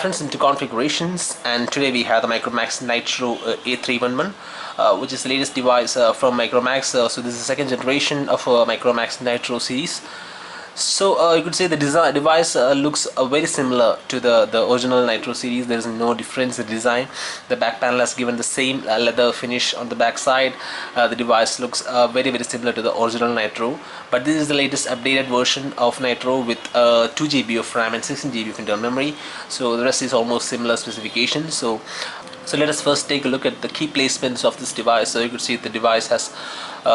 friends, into configurations, and today we have the Micromax Nitro A311, which is the latest device from Micromax. So this is the second generation of Micromax Nitro series. So you could say the device looks very similar to the original Nitro series. There is no difference in design. The back panel has given the same leather finish on the back side. The device looks very similar to the original Nitro, but this is the latest updated version of Nitro with 2 GB of RAM and 16 GB of internal memory. So the rest is almost similar specifications. So let us first take a look at the key placements of this device. So you could see the device has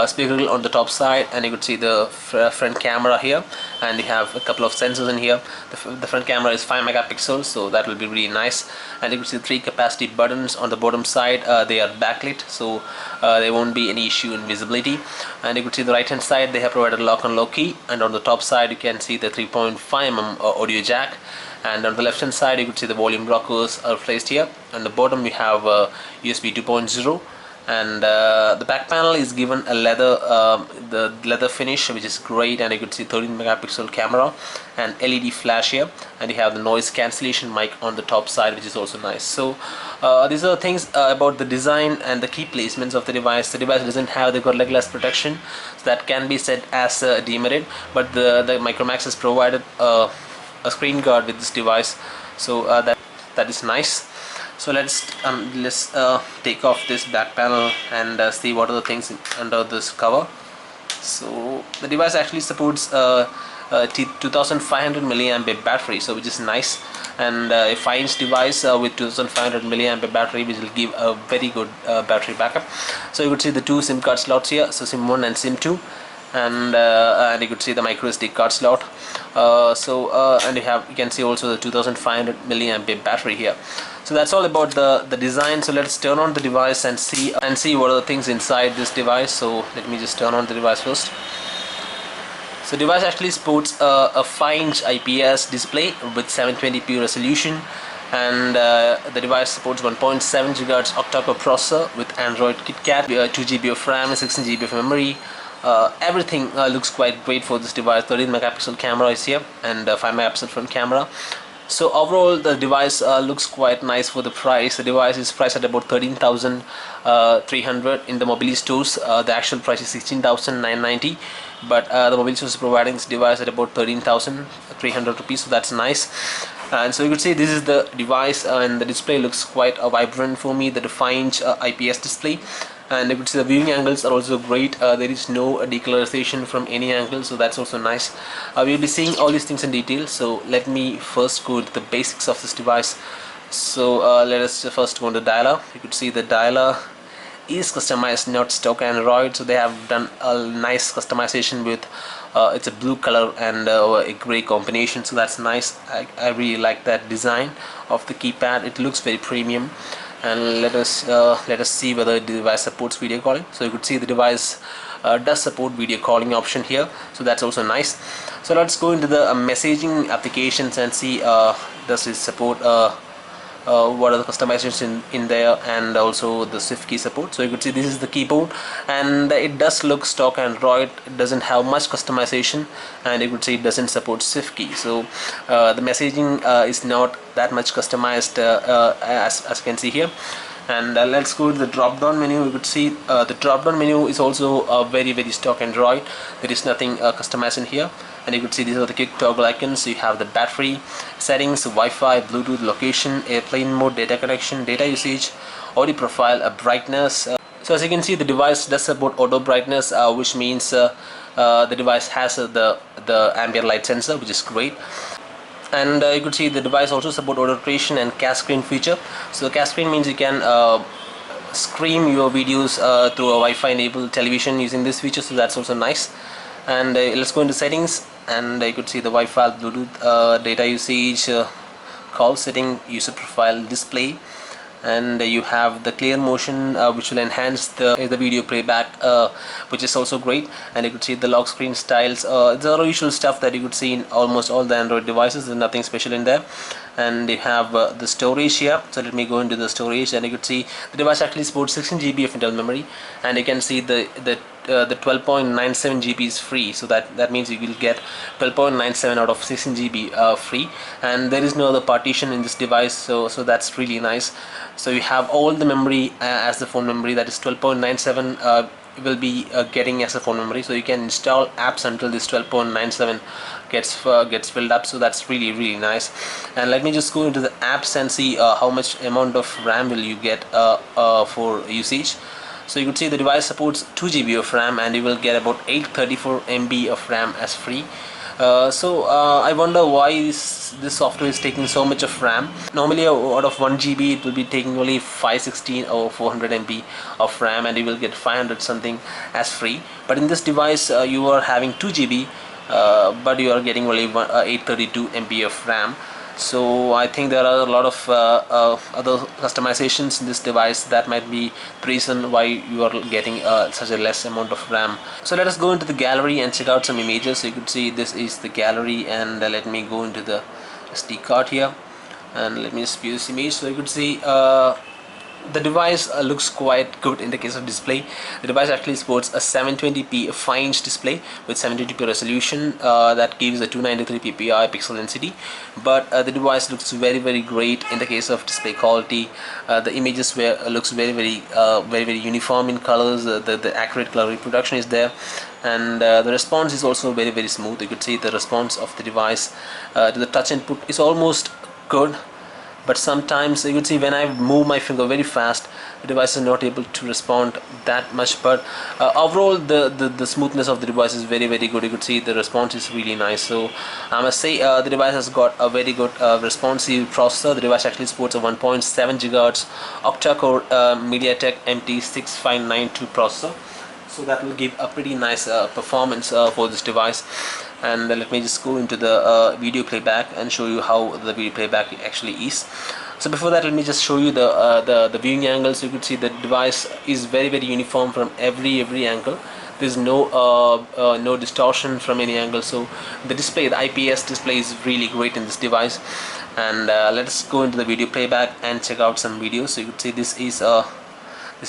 speaker grill on the top side, and you could see the front camera here, and you have a couple of sensors in here. The front camera is 5 megapixels, so that will be really nice. And you could see 3 capacity buttons on the bottom side. They are backlit, so there won't be any issue in visibility. And you could see the right hand side, they have provided lock and lock key, and on the top side you can see the 3.5mm audio jack. And on the left hand side you could see the volume rockers are placed here. On the bottom you have USB 2.0, and the back panel is given a leather finish, which is great. And you could see 13 megapixel camera and LED flash here, and you have the noise cancellation mic on the top side, which is also nice. So these are things about the design and the key placements of the device. The device doesn't have the Gorilla Glass protection, so that can be set as demerit, but the Micromax has provided a screen guard with this device, so that is nice. So let's take off this back panel and see what are the things under this cover. So the device actually supports 2500 milliampere battery, so which is nice, and a 5-inch device with 2500 milliampere battery, which will give a very good battery backup. So you could see the 2 SIM card slots here, so SIM 1 and SIM 2, and you could see the micro SD card slot. And you can see also the 2500 milliampere battery here. So that's all about the design. So let's turn on the device and see what are the things inside this device. So let me just turn on the device first. So device actually sports a 5-inch IPS display with 720p resolution, and the device supports 1.7 GHz octa-core processor with Android KitKat, 2 GB of RAM and 16 GB of memory. Everything looks quite great for this device. 13 megapixel camera is here, and 5 megapixel front camera. So overall the device looks quite nice for the price. The device is priced at about 13,300 in the mobility stores. The actual price is 16,990, but the mobility stores are providing this device at about 13,300 rupees, so that's nice. And so you could see this is the device, and the display looks quite vibrant for me, the 5-inch IPS display. And you could see the viewing angles are also great. There is no decolorization from any angle, so that's also nice. We'll be seeing all these things in detail, so let me first go to the basics of this device. So let us first go to the dialer. You could see the dialer is customized, not stock Android, so they have done a nice customization with it's a blue color and a gray combination, so that's nice. I really like that design of the keypad. It looks very premium. And let us see whether the device supports video calling. So you could see the device does support video calling option here, so that's also nice. So let's go into the messaging applications and see does it support what are the customizations in there, and also the Swift key support. So you could see this is the keyboard, and it does look stock Android. It doesn't have much customization, and you could see it doesn't support Swift key. So the messaging is not that much customized as you can see here. And let's go to the drop down menu. You could see the drop down menu is also very stock Android. There is nothing customized in here. And you could see these are the quick toggle icons. So you have the battery, settings, Wi-Fi, Bluetooth, location, airplane mode, data connection, data usage, audio profile, brightness. So as you can see, the device does support auto brightness, which means the device has the ambient light sensor, which is great. And you could see the device also support auto rotation and cast screen feature. So cast screen means you can stream your videos through a Wi-Fi enabled television using this feature, so that's also nice. And let's go into settings, and you could see the Wi-Fi, Bluetooth, data usage, call setting, user profile, display, and you have the clear motion, which will enhance the video playback, which is also great. And you could see the lock screen styles. It's the usual stuff that you could see in almost all the Android devices. There's nothing special in there. and you have the storage here. So let me go into the storage, and you could see the device actually supports 16 GB of internal memory, and you can see the 12.97 GB is free. So that means you will get 12.97 out of 16 GB free, and there is no other partition in this device, so that's really nice. So you have all the memory as the phone memory, that is 12.97 will be getting as a phone memory, so you can install apps until this 12.97 gets filled up. So that's really nice. And let me just go into the apps and see how much amount of RAM will you get for usage. So you could see the device supports 2 GB of RAM, and you will get about 834 MB of RAM as free. I wonder why this software is taking so much of RAM. Normally out of 1 GB it will be taking only 516 or 400 MB of RAM, and you will get 500 something as free. But in this device you are having 2 GB, but you are getting only 832 MB of RAM. So I think there are a lot of other customizations in this device that might be the reason why you are getting such a less amount of RAM. So let us go into the gallery and check out some images. So you could see this is the gallery, and let me go into the SD card here, and let me just view this image. So you could see the device looks quite good in the case of display. The device actually supports a 720p 5-inch display with 720p resolution that gives a 293 ppi pixel density. But the device looks very great in the case of display quality. The images looks very uniform in colors. The accurate color reproduction is there, and the response is also very smooth. You could see the response of the device to the touch input is almost good, but sometimes you could see when I move my finger very fast, the device is not able to respond that much. But overall the smoothness of the device is very good. You could see the response is really nice. So I must say the device has got a very good responsive processor. The device actually supports a 1.7 GHz octa-core MediaTek MT6592 processor, so that will give a pretty nice performance for this device. And let me just go into the video playback and show you how the video playback actually is. So before that, let me just show you the viewing angles. You could see the device is very uniform from every angle. There's no distortion from any angle. So the display, the IPS display, is really great in this device. And let's go into the video playback and check out some videos. So you could see this is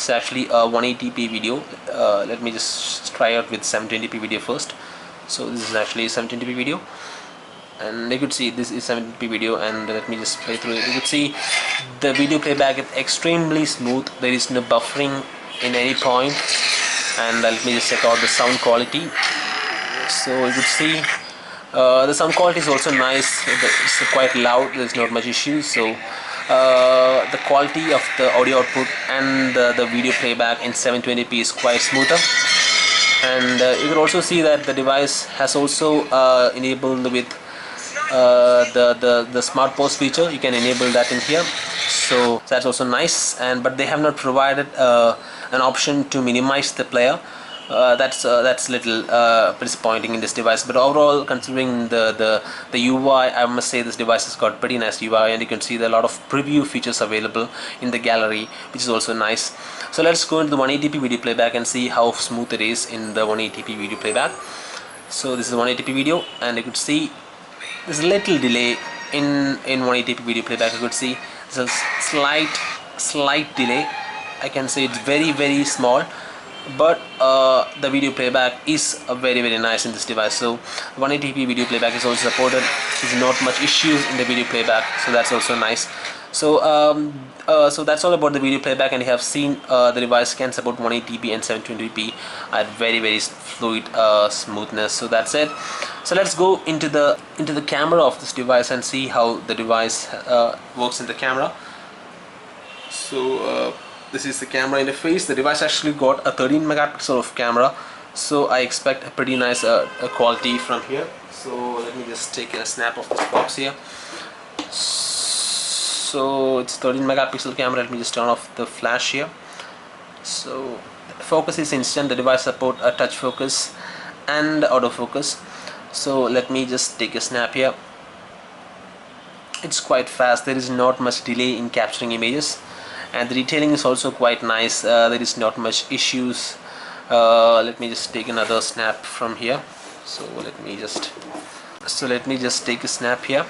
actually a 180p video. Let me just try out with 720p video first. So this is actually a 720p video, and you could see this is 720p video, and let me just play through it. You could see the video playback is extremely smooth. There is no buffering in any point. And let me just check out the sound quality. So you could see the sound quality is also nice. It's quite loud. There's not much issue. So the quality of the audio output and the video playback in 720p is quite smoother. And you can also see that the device has also enabled with the smart pause feature. You can enable that in here, so that's also nice. And but they have not provided an option to minimize the player. That's little disappointing in this device. But overall, considering the UI, I must say this device has got pretty nice UI, and you can see there are a lot of preview features available in the gallery, which is also nice. So let's go into the 180p video playback and see how smooth it is in the 180p video playback. So this is a 180p video, and you could see there's a little delay in 180p video playback. You could see there's a slight delay. I can say it's very small, but the video playback is very nice in this device. So 180p video playback is also supported. There's not much issues in the video playback, so that's also nice. So so that's all about the video playback, and you have seen the device can support 180p and 720p at very fluid smoothness. So that's it. So let's go into the camera of this device and see how the device works in the camera. So this is the camera interface. The device actually got a 13 megapixel of camera, so I expect a pretty nice quality from here. So let me just take a snap of this box here. So it's 13 megapixel camera. Let me just turn off the flash here. So focus is instant. The device support a touch focus and autofocus. So let me just take a snap here. It's quite fast. There is not much delay in capturing images, and the detailing is also quite nice. There is not much issues. Let me just take another snap from here. So let me just take a snap here.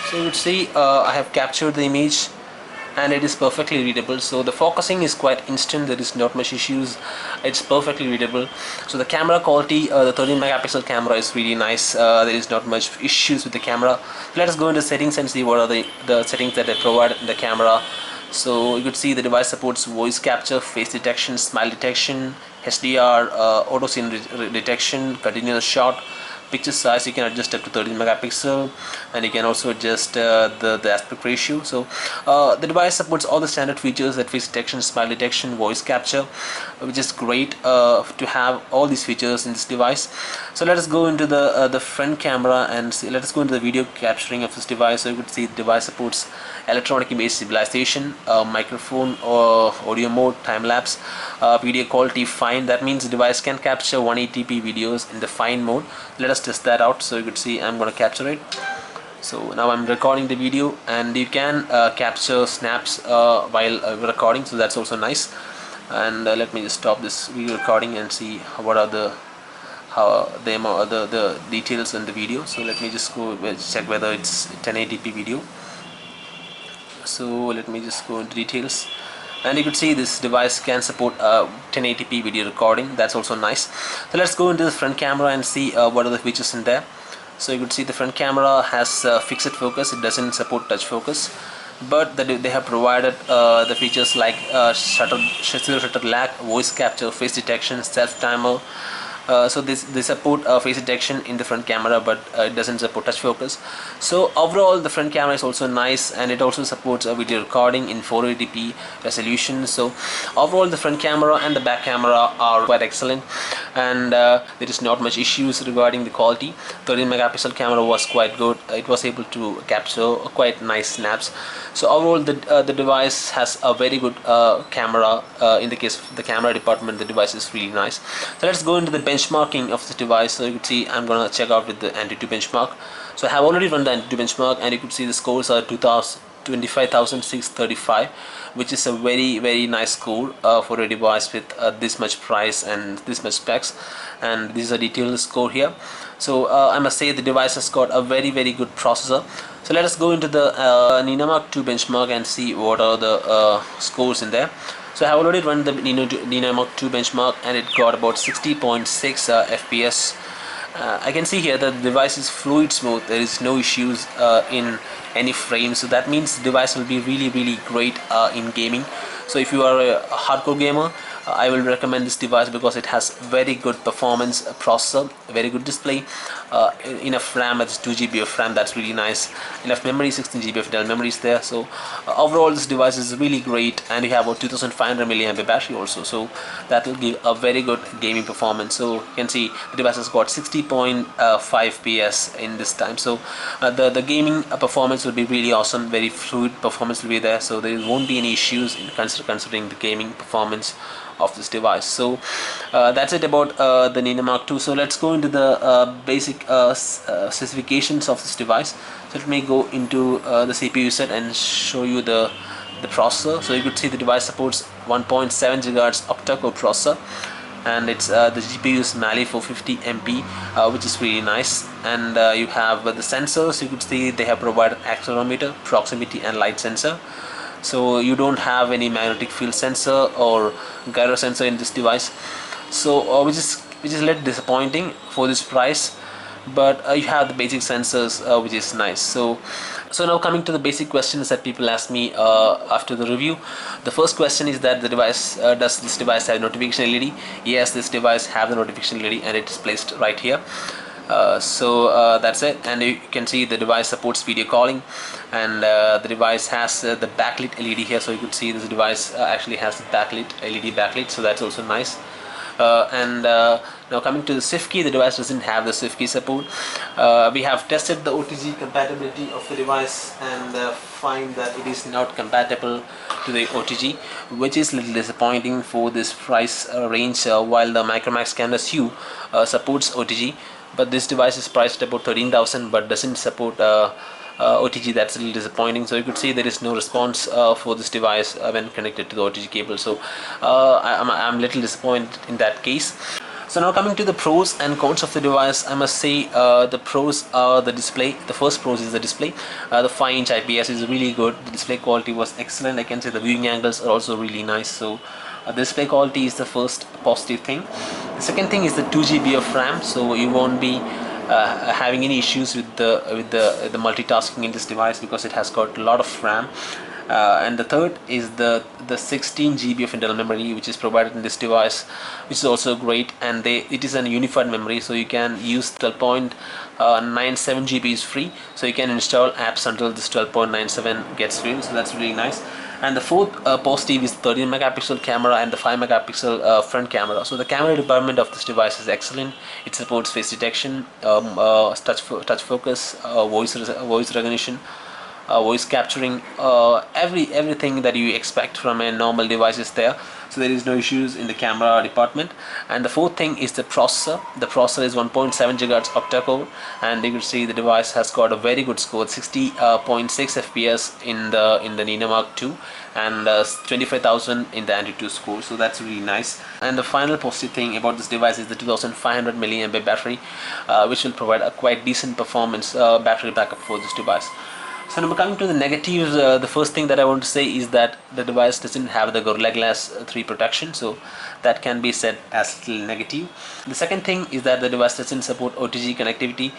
So you would see I have captured the image and it is perfectly readable. So the focusing is quite instant, there is not much issues, it's perfectly readable. So the camera quality, the 13 megapixel camera is really nice, there is not much issues with the camera. Let us go into settings and see what are the settings that they provide in the camera. So you could see the device supports voice capture, face detection, smile detection, HDR, auto scene detection, continuous shot, picture size you can adjust up to 13 megapixel, and you can also adjust the aspect ratio. So the device supports all the standard features, that face detection, smile detection, voice capture, which is great to have all these features in this device. So let us go into the front camera and see, let us go into the video capturing of this device. So you could see the device supports electronic image stabilization, microphone or audio mode, time lapse, video quality fine. That means the device can capture 180p videos in the fine mode. Let us test that out. So you could see I'm going to capture it. So now I'm recording the video, and you can capture snaps while recording, so that's also nice. And let me just stop this video recording and see what are the details in the video. So let me just go check whether it's 1080p video. So let me just go into details, and you could see this device can support 1080p video recording. That's also nice. So let's go into the front camera and see what are the features in there. So you could see the front camera has fixed focus. It doesn't support touch focus, but they have provided the features like zero shutter lag, voice capture, face detection, self timer. So they support face detection in the front camera, but it doesn't support touch focus. So overall the front camera is also nice, and it also supports video recording in 480p resolution. So overall the front camera and the back camera are quite excellent, and there is not much issues regarding the quality. 13 megapixel camera was quite good. It was able to capture quite nice snaps. So overall the device has a very good camera. In the case of the camera department, the device is really nice. So let's go into the benchmarking of this device. So you could see I'm gonna check out with the Antutu benchmark. So I have already run the Antutu benchmark, and you could see the scores are 25,635, which is a very nice score for a device with this much price and this much specs. And this is a detailed score here. So I must say the device has got a very good processor. So let us go into the Ninomark 2 benchmark and see what are the scores in there. So I have already run the Ninomark 2 benchmark, and it got about 60.6 FPS. I can see here that the device is fluid smooth. There is no issues in any frame. So that means the device will be really great in gaming. So if you are a hardcore gamer, I will recommend this device because it has very good performance processor, very good display, enough RAM, that's 2GB of RAM, that's really nice, enough memory, 16GB of internal memory is there. So overall this device is really great, and you have a 2500 mAh battery also, so that will give a very good gaming performance. So you can see the device has got 60.5 PS in this time. So the gaming performance will be really awesome, very fluid performance will be there, so there won't be any issues in considering the gaming performance of this device. So that's it about the Ninomark 2. So let's go into the basic specifications of this device. So let me go into the CPU set and show you the processor. So you could see the device supports 1.7 GHz octa-core processor, and it's the GPU is Mali 450 MP, which is really nice. And you have the sensors. You could see they have provided accelerometer, proximity and light sensor. So you don't have any magnetic field sensor or gyro sensor in this device, so which is a little disappointing for this price, but you have the basic sensors, which is nice. So now coming to the basic questions that people ask me after the review. The first question is that the device does this device have notification LED? Yes, this device have the notification LED, and it is placed right here. That's it. And you can see the device supports video calling, and the device has the backlit LED here. So you could see this device actually has the backlit LED backlit, so that's also nice. Now coming to the SIF key, the device doesn't have the SIF key support. We have tested the OTG compatibility of the device and find that it is not compatible to the OTG, which is a little disappointing for this price range, while the Micromax Canvas U supports OTG. But this device is priced about 13,000 but doesn't support OTG. That's a little disappointing. So you could see there is no response for this device when connected to the OTG cable. So I'm a little disappointed in that case. So now coming to the pros and cons of the device, I must say the pros are the display. The first pros is the display. The 5-inch IPS is really good. The display quality was excellent. I can say the viewing angles are also really nice. So the display quality is the first positive thing. The second thing is the 2 GB of RAM, so you won't be having any issues with the multitasking in this device because it has got a lot of RAM. And the third is the 16 GB of internal memory which is provided in this device, which is also great, and it is a unified memory, so you can use 12.97 GB is free, so you can install apps until this 12.97 gets free, so that's really nice. And the fourth positive is 13 megapixel camera and the 5 megapixel front camera. So the camera department of this device is excellent. It supports face detection, touch focus, voice recognition, voice capturing, everything that you expect from a normal device is there, so there is no issues in the camera department. And the fourth thing is the processor. The processor is 1.7 GHz octa core, and you can see the device has got a very good score, 60.6 FPS in the Nino Mark II, and 25,000 in the Antutu score, so that's really nice. And the final positive thing about this device is the 2500 mAh battery, which will provide a quite decent performance battery backup for this device. So now coming to the negatives, the first thing that I want to say is that the device doesn't have the Gorilla Glass 3 protection, so that can be said as little negative. The second thing is that the device doesn't support OTG connectivity,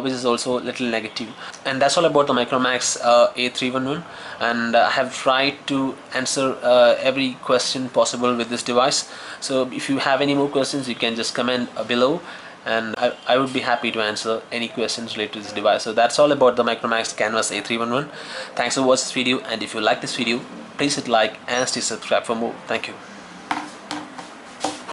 which is also little negative. And that's all about the Micromax A311, and I have tried to answer every question possible with this device. So if you have any more questions, you can just comment below, and I would be happy to answer any questions related to this device. So that's all about the Micromax Canvas A311. Thanks for watching this video, and if you like this video, please hit like and stay subscribed for more. Thank you.